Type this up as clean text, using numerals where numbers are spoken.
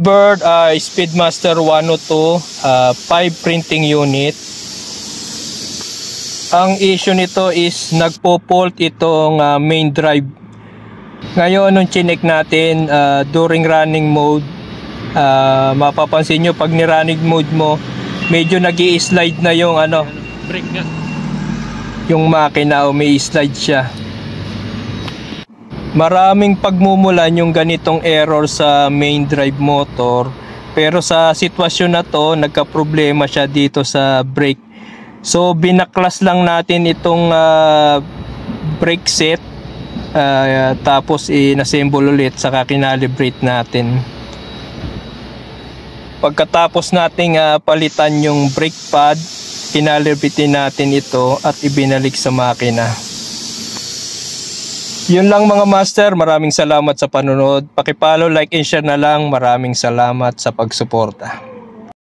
Bird Speedmaster 102 5 printing unit. Ang issue nito is nagpo-fault itong main drive. Ngayon nung chinek natin during running mode, mapapansin nyo pag ni-running mode mo, medyo nag-i-slide na yung brake nga. Yung makina o may slide siya. Maraming pagmumulan yung ganitong error sa main drive motor, pero sa sitwasyon na to nagka-problema siya dito sa brake. So binaklas lang natin itong brake set, tapos inassemble ulit saka kinalibrate natin. Pagkatapos nating palitan yung brake pad, kinalibrate natin ito at ibinalik sa makina. Yun lang mga master, maraming salamat sa panonood. Paki-follow, like and share na lang. Maraming salamat sa pagsuporta.